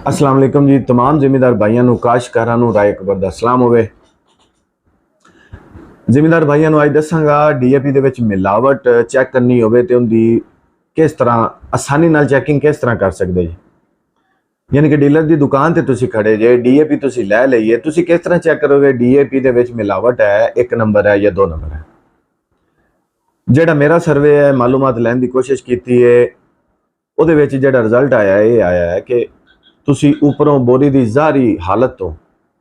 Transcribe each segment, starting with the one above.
अस्सलाम वालेकुम जी। तमाम जिमीदार भाइयों ਨੂੰ ਕਾਸ਼ਕਾਰਾਂ ਨੂੰ ਰਾਏ ਅਕਬਰ ਦਾ ਸਲਾਮ ਹੋਵੇ। ਜ਼ਿਮੀਦਾਰ ਭਾਈਆਂ ਨੂੰ ਅੱਜ ਦੱਸਾਂਗਾ ਡੀਏਪੀ ਦੇ ਵਿੱਚ ਮਿਲਾਵਟ ਚੈੱਕ ਕਰਨੀ ਹੋਵੇ ਤੇ ਉਹਦੀ ਕਿਸ ਤਰ੍ਹਾਂ ਆਸਾਨੀ ਨਾਲ ਚੈਕਿੰਗ ਕਿਸ ਤਰ੍ਹਾਂ ਕਰ ਸਕਦੇ ਜੀ। ਯਾਨੀ ਕਿ ਡੀਲਰ ਦੀ ਦੁਕਾਨ ਤੇ ਤੁਸੀਂ ਖੜੇ ਜੇ, ਡੀਏਪੀ ਤੁਸੀਂ ਲੈ ਲਈਏ, ਤੁਸੀਂ ਕਿਸ ਤਰ੍ਹਾਂ ਚੈੱਕ ਕਰੋਗੇ ਡੀਏਪੀ ਦੇ ਵਿੱਚ ਮਿਲਾਵਟ ਹੈ 1 ਨੰਬਰ ਹੈ ਜਾਂ 2 ਨੰਬਰ ਹੈ। ਜਿਹੜਾ ਮੇਰਾ ਸਰਵੇ ਹੈ ਮਾਲੂਮਾਤ ਲੈਣ ਦੀ ਕੋਸ਼ਿਸ਼ ਕੀਤੀ ਹੈ ਉਹਦੇ ਵਿੱਚ ਜਿਹੜਾ ਰਿਜ਼ਲਟ ਆਇਆ ਇਹ ਆਇਆ ਹੈ ਕਿ ਤੁਸੀਂ ਉੱਪਰੋਂ ਬੋਰੀ ਦੀ ਜ਼ਾਹਰੀ ਹਾਲਤ ਤੋਂ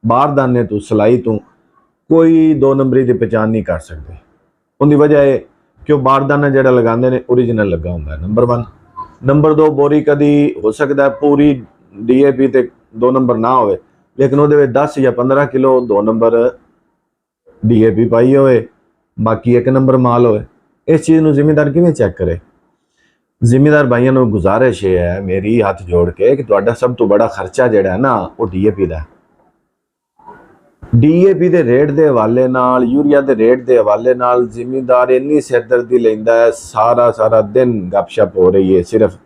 ਬਾਰਦਾਨੇ ਤੋਂ ਸਲਾਈ ਤੋਂ ਕੋਈ 2 ਨੰਬਰੀ ਦੀ ਪਛਾਣ ਨਹੀਂ ਕਰ ਸਕਦੇ। ਉਹਦੀ ਵਜ੍ਹਾ ਹੈ ਕਿ ਉਹ ਬਾਰਦਾਨਾ ਜਿਹੜਾ ਲਗਾਉਂਦੇ ਨੇ ਓਰੀਜਨਲ ਲੱਗਾ ਹੁੰਦਾ ਹੈ, ਨੰਬਰ 1। ਨੰਬਰ 2, ਬੋਰੀ ਕਦੀ ਹੋ ਸਕਦਾ ਪੂਰੀ ਡੀਏਪੀ ਤੇ 2 ਨੰਬਰ ਨਾ ਹੋਵੇ, ਲੇਕਿਨ ਉਹਦੇ ਵਿੱਚ 10 ਜਾਂ 15 ਕਿਲੋ 2 ਨੰਬਰ ਡੀਏਪੀ ਪਾਈ ਹੋਵੇ, ਬਾਕੀ 1 ਨੰਬਰ ਮਾਲ ਹੋਵੇ। ਇਸ ਚੀਜ਼ ਨੂੰ ਜ਼ਿਮੀਦਾਰ ਕਿਵੇਂ ਚੈੱਕ ਕਰੇ? ਜ਼ਿਮੀਦਾਰ ਭਾਈਆਂ ਨੂੰ ਗੁਜ਼ਾਰਿਸ਼ ਹੈ ਮੇਰੀ ਹੱਥ ਜੋੜ ਕੇ ਕਿ ਤੁਹਾਡਾ ਸਭ ਤੋਂ ਬੜਾ ਖਰਚਾ ਜਿਹੜਾ ਹੈ ਨਾ ਉਹ ਡੀਏਪੀ ਦਾ। ਡੀਏਪੀ ਦੇ ਰੇਟ ਦੇ ਹਵਾਲੇ ਨਾਲ, ਯੂਰੀਆ ਦੇ ਰੇਟ ਦੇ ਹਵਾਲੇ ਨਾਲ ਜ਼ਿਮੀਦਾਰ ਇੰਨੀ ਸਿਰਦਰਦੀ ਲੈਂਦਾ ਹੈ, ਸਾਰਾ ਦਿਨ ਗੱਪਸ਼ਪ ਹੋ ਰਹੀ ਹੈ ਸਿਰਫ।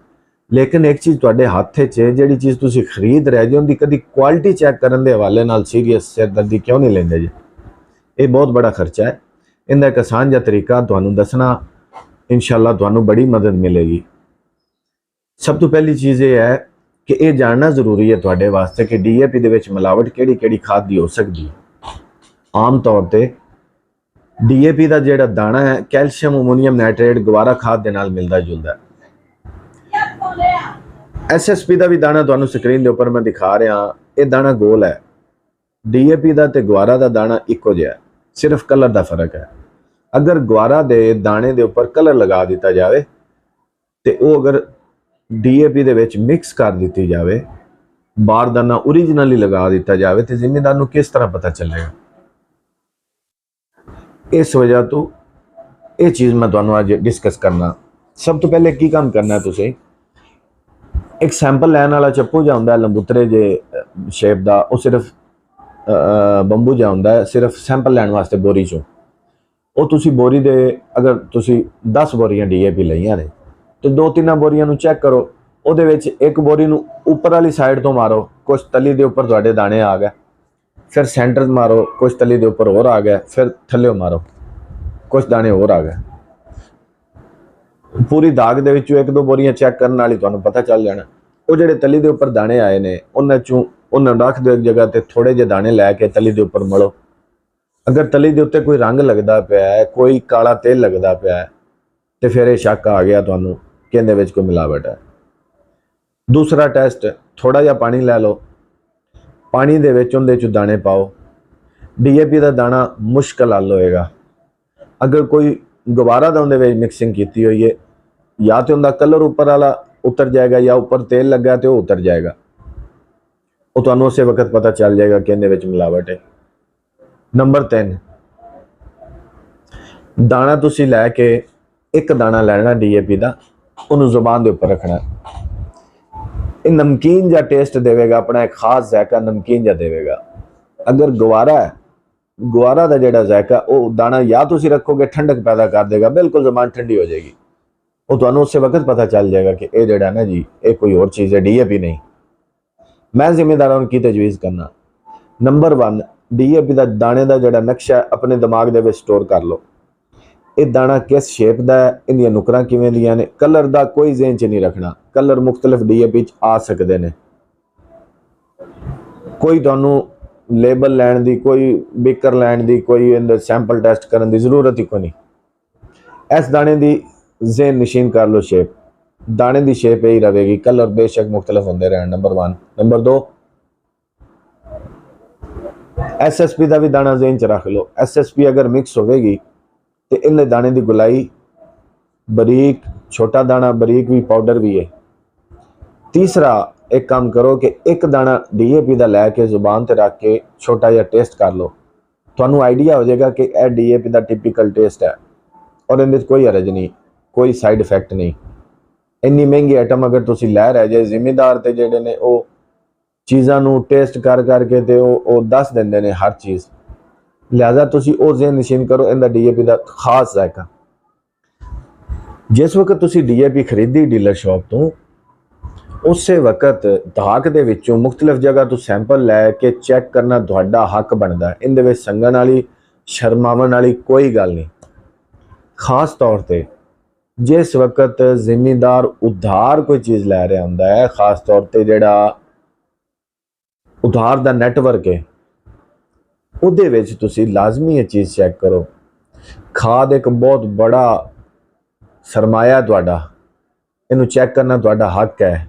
ਲੇਕਿਨ ਇੱਕ ਚੀਜ਼ ਤੁਹਾਡੇ ਹੱਥ 'ਚ ਹੈ, ਜਿਹੜੀ ਚੀਜ਼ ਤੁਸੀਂ ਖਰੀਦ ਰਹੇ ਜੇ ਉਹਦੀ ਕਦੀ ਕੁਆਲਿਟੀ ਚੈੱਕ ਕਰਨ ਦੇ ਹਵਾਲੇ ਨਾਲ ਸੀਰੀਅਸ ਸਿਰਦਰਦੀ ਕਿਉਂ ਨਹੀਂ ਲੈਂਦੇ ਜੀ? ਇਹ ਬਹੁਤ ਬੜਾ ਖਰਚਾ ਹੈ। ਇਹਦਾ ਇੱਕ ਆਸਾਨ ਜਿਹਾ ਤਰੀਕਾ ਤੁਹਾਨੂੰ ਦੱਸਣਾ, इंशाल्लाह ਤੁਹਾਨੂੰ बड़ी मदद मिलेगी। सब तो पहली चीज़ ये है कि ये जानना जरूरी है ਤੁਹਾਡੇ वास्ते कि डीएपी ਦੇ ਵਿੱਚ ਮਿਲਾਵਟ ਕਿਹੜੀ ਖਾਦ ਦੀ ਹੋ ਸਕਦੀ ਹੈ। ਆਮ ਤੌਰ ਤੇ डीएपी ਦਾ ਜਿਹੜਾ ਦਾਣਾ ਹੈ ਕੈਲਸ਼ੀਅਮ ਅਮੋਨੀਅਮ ਨਾਈਟ੍ਰੇਟ ਗਵਾਰਾ ਖਾਦ ਦੇ ਨਾਲ ਮਿਲਦਾ ਜੁਲਦਾ ਹੈ। एसएसपी ਦਾ ਵੀ ਦਾਣਾ ਤੁਹਾਨੂੰ ਸਕਰੀਨ ਦੇ ਉੱਪਰ ਮੈਂ ਦਿਖਾ ਰਿਹਾ। ਇਹ ਦਾਣਾ ਗੋਲ ਹੈ। डीएपी ਦਾ ਤੇ ਗਵਾਰਾ ਦਾ ਦਾਣਾ ਇੱਕੋ ਜਿਹਾ ਹੈ, ਸਿਰਫ ਕਲਰ ਦਾ ਫਰਕ ਹੈ। अगर गवारा दे दाने दे उपर कलर लगा दिता जाए तो वह अगर डीएपी दे विच मिक्स कर दी जाए, बारदाना ओरिजिनली लगा दिता जाए तो जिम्मेदार नूं किस तरह पता चलेगा? इस वजह तो ये चीज़ मैं तुहानूं अज डिस्कस करना। सब तो पहले की काम करना है, तुसीं एक सैंपल लैन वाला चप्पू जिहा हुंदा लंबूतरे जे शेप का, वो सिर्फ बंबू जिहा हुंदा है, सिर्फ सैंपल लैण वास्ते बोरी चों। ਉਹ ਤੁਸੀਂ ਬੋਰੀ ਦੇ ਅਗਰ ਤੁਸੀਂ 10 ਬੋਰੀਆਂ ਡੀਏਪੀ ਲਈਆਂ ਨੇ ਤੇ 2-3 ਬੋਰੀਆਂ ਨੂੰ ਚੈੱਕ ਕਰੋ। ਉਹਦੇ ਵਿੱਚ ਇੱਕ ਬੋਰੀ ਨੂੰ ਉੱਪਰ ਵਾਲੀ ਸਾਈਡ ਤੋਂ ਮਾਰੋ, ਕੁਝ ਤਲੀ ਦੇ ਉੱਪਰ ਤੁਹਾਡੇ ਦਾਣੇ ਆ ਗਏ, ਫਿਰ ਸੈਂਟਰ ਮਾਰੋ, ਕੁਝ ਤਲੀ ਦੇ ਉੱਪਰ ਹੋਰ ਆ ਗਏ, ਫਿਰ ਥੱਲੇ ਮਾਰੋ, ਕੁਝ ਦਾਣੇ ਹੋਰ ਆ ਗਏ। ਪੂਰੀ ਦਾਗ ਦੇ ਵਿੱਚੋਂ 1-2 ਬੋਰੀਆਂ ਚੈੱਕ ਕਰਨ ਨਾਲ ਹੀ ਤੁਹਾਨੂੰ ਪਤਾ ਚੱਲ ਜਾਣਾ। ਉਹ ਜਿਹੜੇ ਤਲੀ ਦੇ ਉੱਪਰ ਦਾਣੇ ਆਏ ਨੇ ਉਹਨਾਂ ਰੱਖ ਦਿਓ ਇੱਕ ਜਗ੍ਹਾ ਤੇ, ਥੋੜੇ ਜਿਹੇ ਦਾਣੇ ਲੈ ਕੇ ਤਲੀ ਦੇ ਉੱਪਰ ਮਲੋ। अगर तली के उत्ते कोई रंग लगता पाया है, कोई काला तेल लगता पाया है, तो फिर यह शक आ गया तुहानू कि इहदे विच कोई मिलावट है। दूसरा टेस्ट, थोड़ा जिहा पानी लै लो, पानी दे विच उहदे च दाने पाओ। डीएपी का दाना मुश्किल हल होएगा। अगर कोई गुबारा दा उहदे विच मिक्सिंग की हुई है, या तो उहदा कलर उपर वाला उतर जाएगा या उपर तेल लगा तो वह उतर जाएगा। वो तुहानू उस वक्त पता चल जाएगा कि इहदे विच मिलावट है। नंबर 3, दाना तुसी लैके एक दाना लैना डीएपी का, उन्होंने जुबान के उपर रखना। ये नमकीन जा टेस्ट देगा, अपना एक खास जायका नमकीन जा देगा। अगर गवारा है, गवारा का जोड़ा जायका वो दाना या तुसी रखोगे ठंडक पैदा कर देगा, बिल्कुल जुबान ठंडी हो जाएगी। वो तुहानू उस वक्त पता चल जाएगा कि ये जोड़ा ना जी ये कोई और चीज़ है, डीएपी नहीं। मैं जिम्मेदारों की तजवीज़ करना। नंबर 1, डीएपी का दाने का जोड़ा नक्शा अपने दिमाग के स्टोर कर लो। ये दाना किस शेप का है, इनकी नुकरां किवें दियां ने, कलर का कोई ज़हन च नहीं रखना। कलर मुख्तलिफ डीएपी आ सकते हैं। कोई तुहानू लेबल लैण दी, कोई बेकर लैण दी, कोई इहदा सैंपल टेस्ट करने की जरूरत ही कोई नहीं। इस दाने की ज़हन नशीन कर लो शेप, दाने की शेप यही रहेगी, कलर बेशक मुख्तलिफ होंदे रहन। नंबर 1। नंबर 2, एसएसपी का भी दाना ज़हन च रख लो। एसएसपी अगर मिक्स होगी तो इन दाने की गुलाई बरीक, छोटा दाना बरीक भी, पाउडर भी है। तीसरा, एक काम करो कि एक दाना डीएपी का लैके जुबान से रख के छोटा जिहा टेस्ट कर लो, तुहानू आइडिया हो जाएगा कि यह डीएपी का टिपिकल टेस्ट है और इहदे कोई हरज नहीं, कोई साइड इफेक्ट नहीं। इन्नी महंगी आइटम अगर तुसी लै रहे जे, जिम्मेदार ते जिहड़े ने वो चीज़ों को टेस्ट कर करके तो वो दस देंगे ने हर चीज़। लिहाजा तुसी वो ज़हन नशीन करो इनका डीएपी का खास जायका। जिस वक्त तुसी डीएपी खरीदी डीलर शॉप तो ਉਸੇ ਵਕਤ ਧਾਕ ਦੇ ਵਿੱਚੋਂ ਮੁxtਲਫ ਜਗ੍ਹਾ ਤੋਂ ਸੈਂਪਲ ਲੈ ਕੇ ਚੈੱਕ ਕਰਨਾ ਤੁਹਾਡਾ ਹੱਕ ਬਣਦਾ ਹੈ। ਇਹਦੇ ਵਿੱਚ ਸੰਗਣ ਵਾਲੀ ਸ਼ਰਮਾਵਣ ਵਾਲੀ ਕੋਈ ਗੱਲ ਨਹੀਂ। ਖਾਸ ਤੌਰ ਤੇ ਜਿਸ ਵਕਤ ਜ਼ਿਮੀਂਦਾਰ ਉਧਾਰ ਕੋਈ ਚੀਜ਼ ਲੈ ਰਿਹਾ ਹੁੰਦਾ ਹੈ, ਖਾਸ ਤੌਰ ਤੇ ਜਿਹੜਾ ਉਧਾਰ ਦਾ ਨੈਟਵਰਕ ਹੈ, ਉਹਦੇ ਵਿੱਚ ਤੁਸੀਂ ਲਾਜ਼ਮੀ ਇਹ ਚੀਜ਼ ਚੈੱਕ ਕਰੋ। ਖਾਦ ਇੱਕ ਬਹੁਤ ਬੜਾ ਸਰਮਾਇਆ ਤੁਹਾਡਾ, ਇਹਨੂੰ ਚੈੱਕ ਕਰਨਾ ਤੁਹਾਡਾ ਹੱਕ ਹੈ।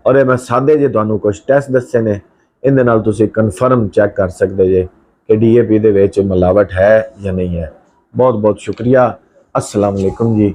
ਔਰ ਇਹ ਮੈਂ ਸਾਦੇ ਜੇ ਤੁਹਾਨੂੰ ਕੁਝ ਟੈਸਟ ਦੱਸੇ ਨੇ, ਇਹਦੇ ਨਾਲ ਤੁਸੀਂ ਕਨਫਰਮ ਚੈੱਕ ਕਰ ਸਕਦੇ ਜੇ ਕਿ DAP ਦੇ ਵਿੱਚ ਮਿਲਾਵਟ ਹੈ ਜਾਂ ਨਹੀਂ ਹੈ। ਬਹੁਤ ਬਹੁਤ ਸ਼ੁਕਰੀਆ। अस्सलाम वालेकुम जी।